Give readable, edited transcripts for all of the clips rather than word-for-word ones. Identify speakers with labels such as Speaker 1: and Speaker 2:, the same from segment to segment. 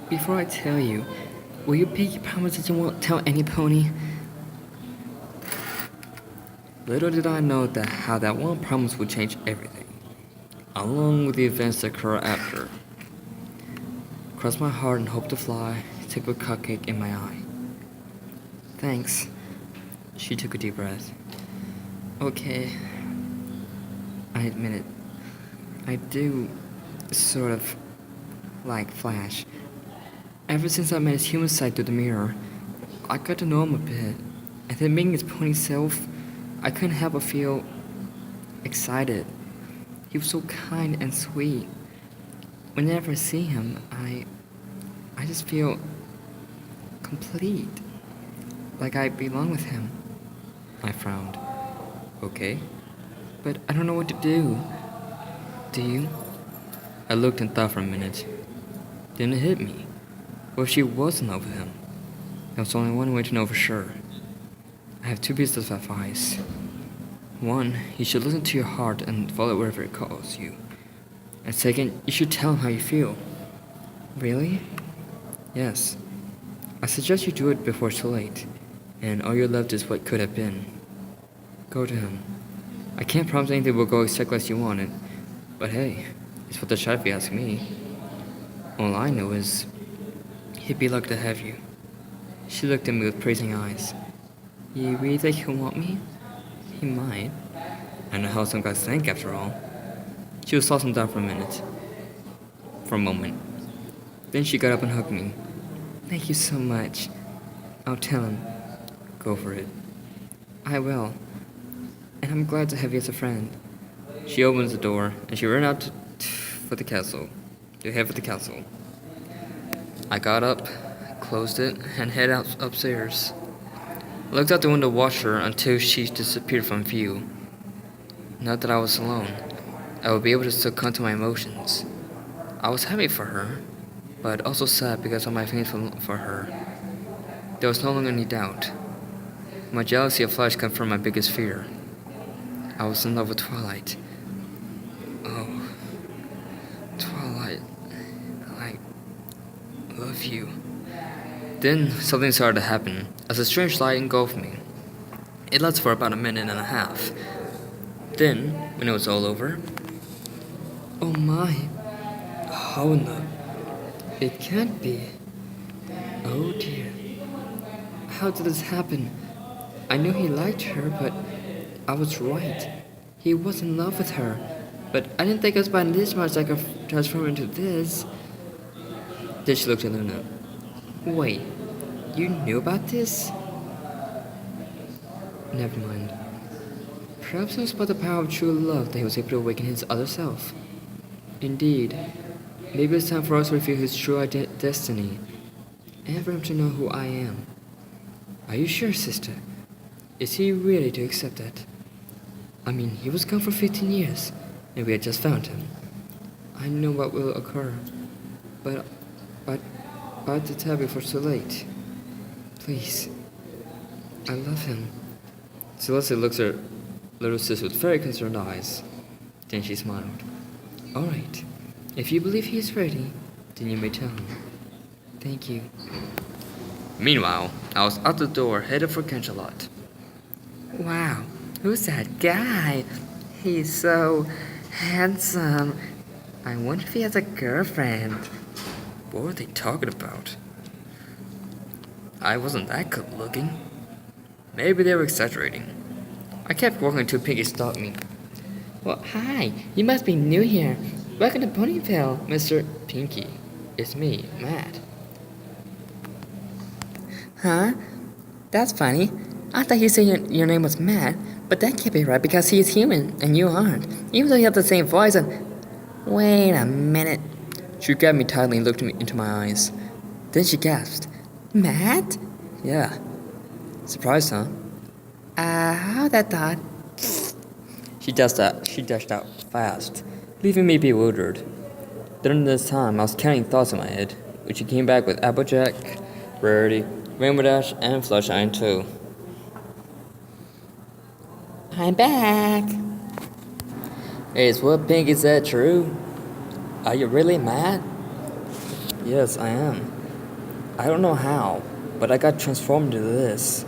Speaker 1: Before I tell you, will you pinky promise that you won't tell any pony? Little did I know that how that one promise would change everything, along with the events that occur after. Cross my heart and hope to fly, take a cupcake in my eye. Thanks. She took a deep breath. Okay. I admit it. I do sort of like Flash. Ever since I met his human side through the mirror, I got to know him a bit. And then meeting his pony self, I couldn't help but feel excited. He was so kind and sweet. Whenever I see him, I just feel complete. Like I belong with him. I frowned. Okay. But I don't know what to do. Do you? I looked and thought for a minute. Then it hit me. What if she was in love with him? There was only one way to know for sure. I have two pieces of advice. One, you should listen to your heart and follow wherever it calls you. And second, you should tell him how you feel. Really? Yes. I suggest you do it before it's too late, and all you're left is what could have been. Go to him. I can't promise anything will go exactly as you wanted, but hey, it's what the shot if you ask me. All I know is, he'd be lucky to have you. She looked at me with praising eyes. You really think he'll want me? He might. I know how some guys think, after all. She was tossing down for a moment. Then she got up and hugged me. Thank you so much. I'll tell him. Go for it. I will. And I'm glad to have you as a friend. She opens the door, and she ran out to head for the castle. I got up, closed it, and headed out upstairs. I looked out the window, watched her until she disappeared from view. Now that I was alone, I would be able to succumb to my emotions. I was happy for her, but also sad because of my feelings for her. There was no longer any doubt. My jealousy of Flash confirmed my biggest fear. I was in love with Twilight. Oh, Twilight, I love you. Then something started to happen as a strange light engulfed me. It lasted for about a minute and a half. Then, when it was all over, oh my, how in the... It can't be. Oh dear. How did this happen? I knew he liked her, but I was right. He was in love with her, but I didn't think it was by this much I could transform into this. Then she looked at Luna. Wait, you knew about this? Never mind. Perhaps it was by the power of true love that he was able to awaken his other self. Indeed, maybe it's time for us to reveal his true destiny, and for him to know who I am. Are you sure, sister? Is he ready to accept that? I mean, he was gone for 15 years, and we had just found him. I know what will occur, but to tell before it's too late. Please. I love him. Celeste looks at her little sister with very concerned eyes. Then she smiled. All right. If you believe he is ready, then you may tell him. Thank you. Meanwhile, I was out the door, headed for Canterlot. Wow, who's that guy? He's so handsome. I wonder if he has a girlfriend. What were they talking about? I wasn't that good looking. Maybe they were exaggerating. I kept walking until Piggy stopped me. Well, hi, you must be new here. Welcome to Ponyville, Mr. Pinky. It's me, Matt. Huh? That's funny. I thought you said your name was Matt, but that can't be right because he is human and you aren't. Even though you have the same voice and... Wait a minute. She grabbed me tightly and looked into my eyes. Then she gasped. Matt? Yeah. Surprised, huh? How'd that thought? She dashed out fast, leaving me bewildered. During this time, I was counting thoughts in my head, when she came back with Applejack, Rarity, Rainbow Dash, and Fluttershy too. I'm back. Is what Pink is that true? Are you really mad? Yes, I am. I don't know how, but I got transformed into this.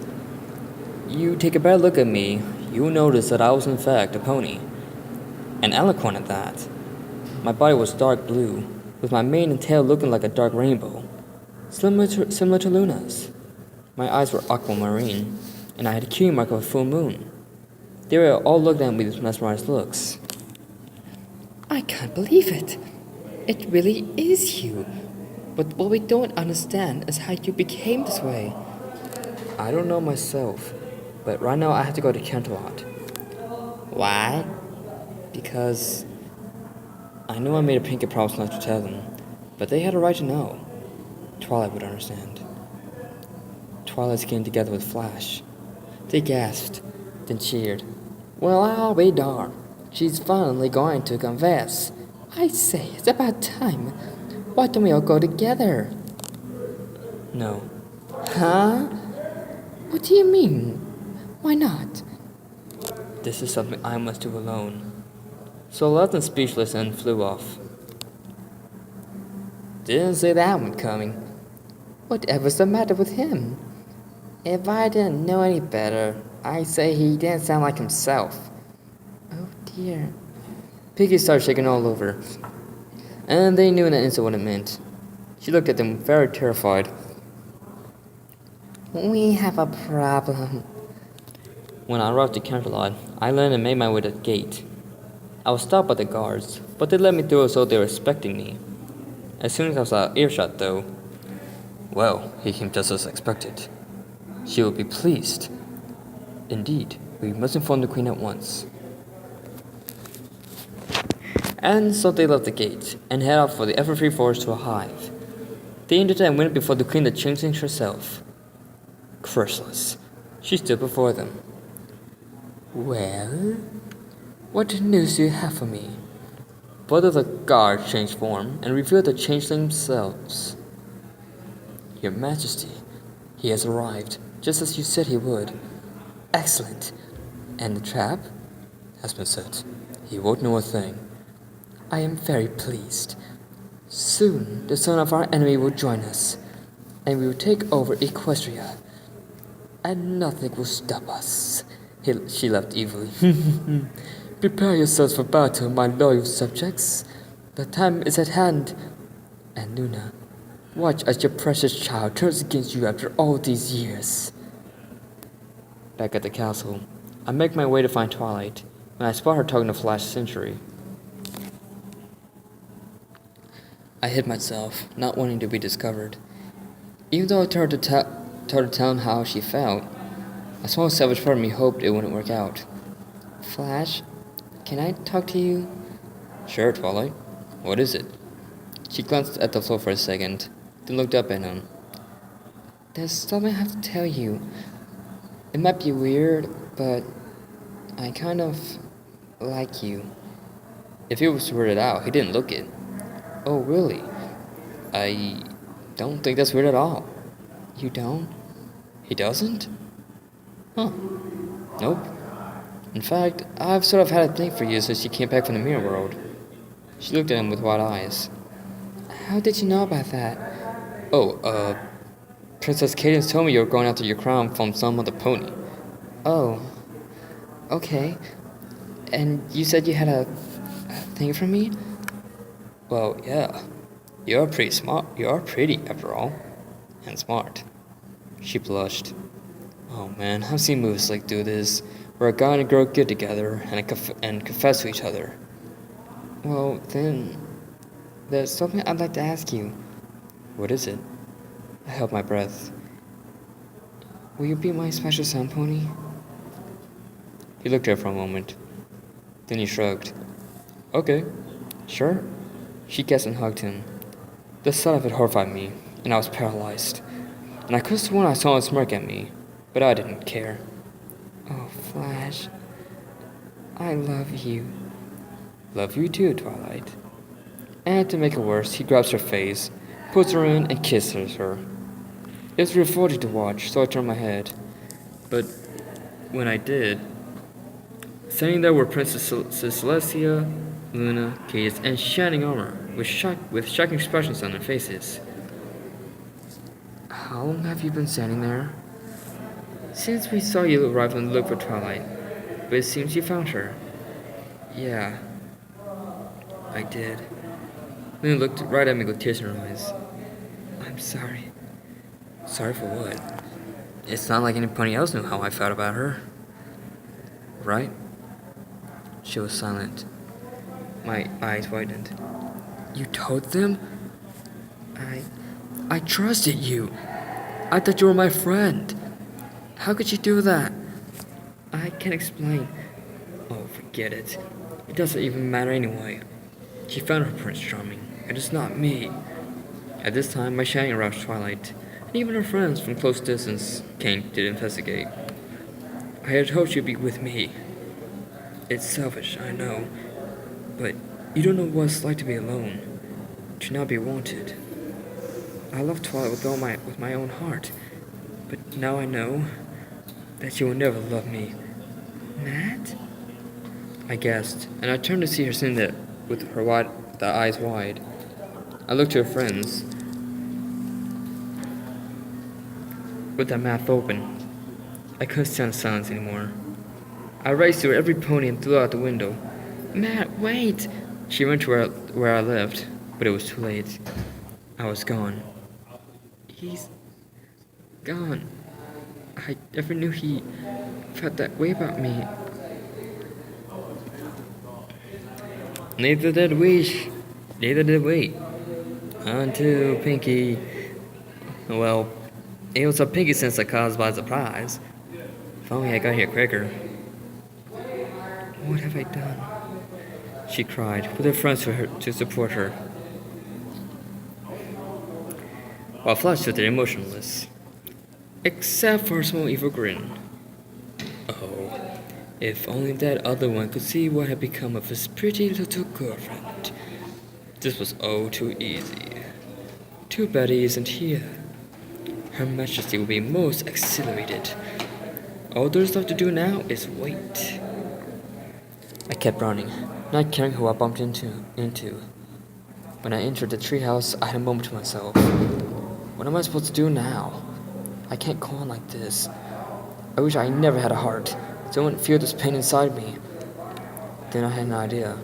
Speaker 1: You take a better look at me, you'll notice that I was in fact a pony. And eloquent at that. My body was dark blue, with my mane and tail looking like a dark rainbow, similar to Luna's. My eyes were aquamarine, and I had a key mark of a full moon. They were all looking at me with mesmerized looks.
Speaker 2: I can't believe it. It really is you. But what we don't understand is how you became this way.
Speaker 1: I don't know myself, but right now I have to go to Canterlot.
Speaker 2: Why?
Speaker 1: Because I knew I made a pinky promise not to tell them, but they had a right to know. Twilight would understand. Twilight's getting together with Flash. They gasped, then cheered.
Speaker 2: Well, I'll be darned. She's finally going to confess. I say, it's about time. Why don't we all go together?
Speaker 1: No.
Speaker 2: Huh? What do you mean? Why not?
Speaker 1: This is something I must do alone. So I left them speechless and flew off.
Speaker 2: Didn't see that one coming. Whatever's the matter with him? If I didn't know any better, I'd say he didn't sound like himself. Oh dear.
Speaker 1: Piggy started shaking all over, and they knew in an instant what it meant. She looked at them very terrified.
Speaker 2: We have a problem.
Speaker 1: When I arrived at Canterlot, I landed and made my way to the gate. I was stopped by the guards, but they let me through as though they were expecting me. As soon as I was out of earshot, though, well, he came just as expected. She will be pleased. Indeed, we must inform the Queen at once. And so they left the gate and head off for the Everfree Forest to a hive. They entered and went before the Queen the Changeling herself. Curseless, she stood before them.
Speaker 2: Well, what news do you have for me?
Speaker 1: Both of the guards changed form and revealed the changeling themselves. Your Majesty, he has arrived, just as you said he would.
Speaker 2: Excellent.
Speaker 1: And the trap has been set. He won't know a thing.
Speaker 2: I am very pleased. Soon the son of our enemy will join us, and we will take over Equestria. And nothing will stop us.
Speaker 1: She laughed evilly.
Speaker 2: Prepare yourselves for battle, my loyal subjects. The time is at hand. And Luna, watch as your precious child turns against you after all these years.
Speaker 1: Back at the castle, I make my way to find Twilight when I spot her talking to Flash Century. I hid myself, not wanting to be discovered. Even though I told her to tell him how she felt, a small savage part of me hoped it wouldn't work out.
Speaker 2: Flash, can I talk to you?
Speaker 1: Sure, Twilight. What is it? She glanced at the floor for a second, then looked up at him.
Speaker 2: There's something I have to tell you. It might be weird, but I kind of like you.
Speaker 1: If he was weirded out, he didn't look it.
Speaker 2: Oh, really?
Speaker 1: I don't think that's weird at all.
Speaker 2: You don't?
Speaker 1: He doesn't?
Speaker 2: Huh.
Speaker 1: Nope. In fact, I've sort of had a thing for you since you came back from the mirror world. She looked at him with wide eyes.
Speaker 2: How did you know about that?
Speaker 1: Oh, Princess Cadence told me you were going after your crown from some other pony.
Speaker 2: Oh. Okay. And you said you had a thing for me?
Speaker 1: Well, yeah. You're pretty smart. You are pretty, after all. And smart. She blushed. Oh man, I've seen movies like do this, where a guy and a girl get together and confess to each other.
Speaker 2: Well, then, there's something I'd like to ask you.
Speaker 1: What is it? I held my breath.
Speaker 2: Will you be my special sun pony?
Speaker 1: He looked at her for a moment. Then he shrugged. Okay, sure. She guessed and hugged him. The sight of it horrified me, and I was paralyzed. And I could have sworn I saw him smirk at me, but I didn't care.
Speaker 2: Oh, Flash. I love you.
Speaker 1: Love you too, Twilight. And to make it worse, he grabs her face, puts her in, and kisses her. It was revolting to watch, so I turned my head. But when I did, standing there were Princess Celestia, Luna, Cadus, and shining armor, with shocking expressions on their faces. How long have you been standing there? Since we saw you arrive and look for Twilight, but it seems you found her. Yeah, I did. Luna looked right at me with tears in her eyes. I'm sorry. Sorry for what? It's not like anybody else knew how I felt about her. Right? She was silent. My eyes widened. You told them? I trusted you. I thought you were my friend. How could you do that? I can't explain. Oh, forget it. It doesn't even matter anyway. She found her Prince Charming, and it's not me. At this time, my shining aroused Twilight, and even her friends from close distance came to investigate. I had hoped she'd be with me. It's selfish, I know, but you don't know what it's like to be alone, to not be wanted. I love Twilight with my own heart, but now I know that she will never love me. Matt? I gasped, and I turned to see her sitting there with the eyes wide. I looked to her friends with their mouth open. I couldn't stand the silence anymore. I raced to every pony and threw out the window. Matt, wait! She ran to where I lived, but it was too late. I was gone. He's gone. I never knew he felt that way about me. Neither did we. Neither did we. Until Pinky. Well, it was a Pinky sense that caused by surprise. If only I got here quicker. What have I done? She cried, with her friends to support her. While Flash stood there emotionless, except for a small evil grin. Oh, if only that other one could see what had become of his pretty little girlfriend. This was oh too easy. Too bad he isn't here. Her Majesty will be most exhilarated. All there's left to do now is wait. I kept running, not caring who I bumped into. When I entered the treehouse, I had a moment to myself. What am I supposed to do now? I can't go on like this. I wish I never had a heart, so I wouldn't feel this pain inside me. Then I had an idea.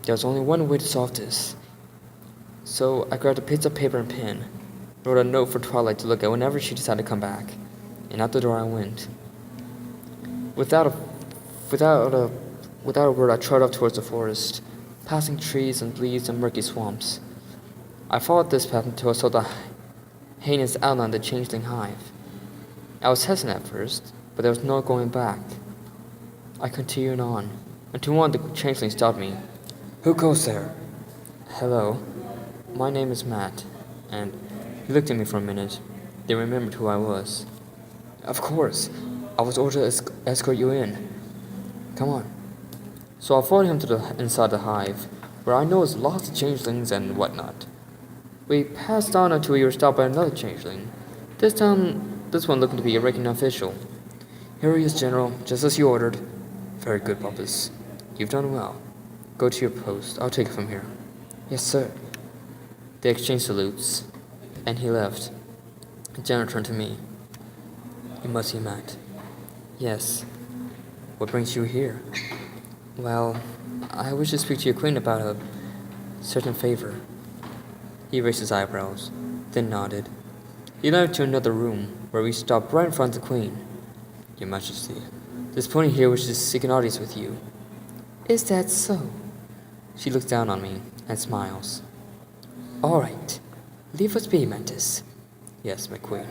Speaker 1: There was only one way to solve this. So I grabbed a piece of paper and pen, wrote a note for Twilight to look at whenever she decided to come back, and out the door I went. Without a word, I trotted off towards the forest, passing trees and leaves and murky swamps. I followed this path until I saw the heinous outline of the changeling hive. I was hesitant at first, but there was no going back. I continued on, until one of the changelings stopped me. Who goes there? Hello, my name is Matt, and he looked at me for a minute, then remembered who I was. Of course, I was ordered to escort you in. Come on. So I followed him to inside the hive, where I noticed lots of changelings and whatnot. We passed on until we were stopped by another changeling. This one looking to be a ranking official. Here he is, General, just as you ordered. Very good, Puppus. You've done well. Go to your post. I'll take it from here. Yes, sir. They exchanged salutes, and he left. The general turned to me. You must see Matt. Yes. What brings you here? Well, I wish to speak to your queen about a certain favor. He raised his eyebrows, then nodded. He led to another room, where we stopped right in front of the queen. Your Majesty, this pony here wishes to seek an audience with you. Is that so? She looks down on me and smiles. All right, leave us be, Mantis. Yes, my queen.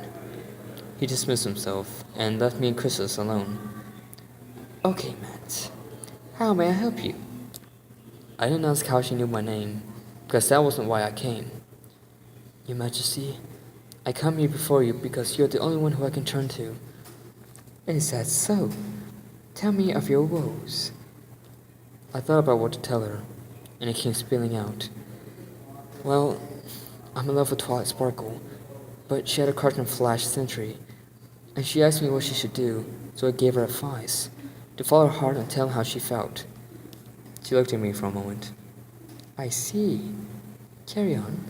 Speaker 1: He dismissed himself and left me and Chrysalis alone. Okay, Matt. How may I help you? I didn't ask how she knew my name, because that wasn't why I came. Your Majesty, I come here before you because you're the only one who I can turn to. Is that so? Tell me of your woes. I thought about what to tell her, and it came spilling out. Well, I'm in love with Twilight Sparkle, but she had a crush on Flash Sentry, and she asked me what she should do, so I gave her advice, to follow her heart and tell her how she felt. She looked at me for a moment. I see. Carry on.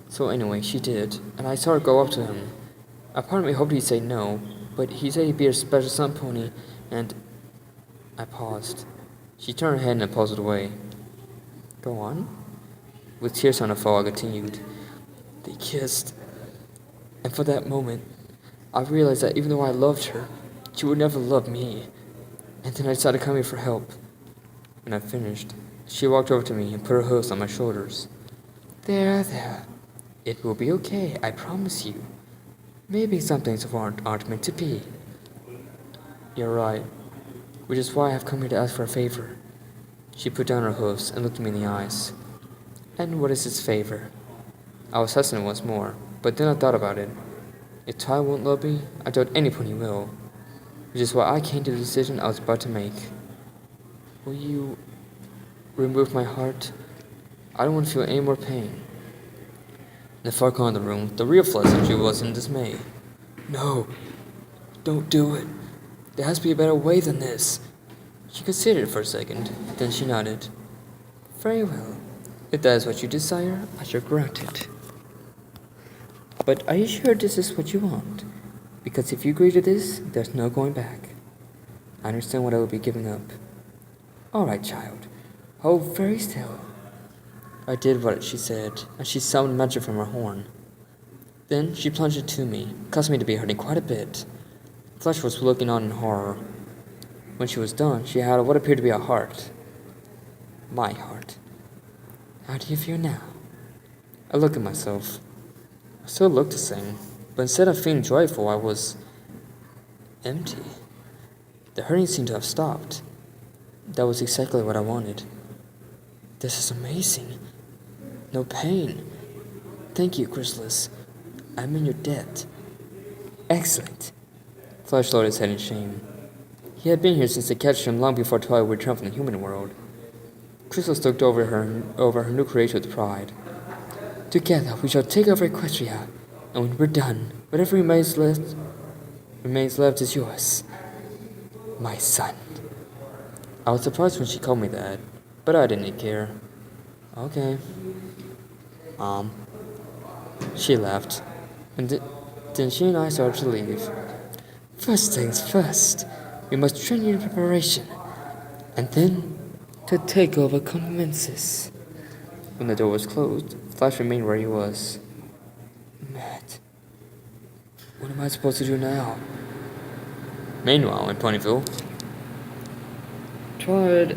Speaker 1: So anyway, she did, and I saw her go up to him. A part of me hoped he'd say no, but he said he'd be her special sun pony, and I paused. She turned her head and pulled it away. Go on. With tears on her face, I continued. They kissed, and for that moment, I realized that even though I loved her, she would never love me. And then I decided to come here for help. When I finished, she walked over to me and put her hooves on my shoulders. There. It will be okay, I promise you. Maybe some things aren't meant to be. You're right, which is why I have come here to ask for a favor. She put down her hoofs and looked me in the eyes. And what is this favor? I was hesitant once more, but then I thought about it. If Ty won't love me, I doubt any pony will, which is why I came to the decision I was about to make. Will you remove my heart? I don't want to feel any more pain. In the far corner of the room, the real Felicity was in dismay. No, don't do it. There has to be a better way than this. She considered for a second, then she nodded. Very well. If that is what you desire, I shall grant it. But are you sure this is what you want? Because if you agree to this, there's no going back. I understand what I will be giving up. All right, child. Hold very still. I did what she said, and she summoned magic from her horn. Then she plunged it to me, causing me to be hurting quite a bit. Flesh was looking on in horror. When she was done, she had what appeared to be a heart. My heart. How do you feel now? I looked at myself. I still looked the same, but instead of feeling joyful, I was empty. The hurting seemed to have stopped. That was exactly what I wanted. This is amazing. No pain. Thank you, Chrysalis. I'm in your debt. Excellent. Flesh lowered his head in shame. He had been here since they captured him long before Twilight returned from the human world. Chrysalis looked over her new creation with pride. Together we shall take over Equestria, and when we're done, whatever remains left is yours. My son. I was surprised when she called me that, but I didn't care. Okay. She laughed, and then she and I started to leave. First things first, we must train you in preparation, and then the takeover commences. When the door was closed, Flash remained where he was. Matt, what am I supposed to do now? Meanwhile, in Ponyville, Twilight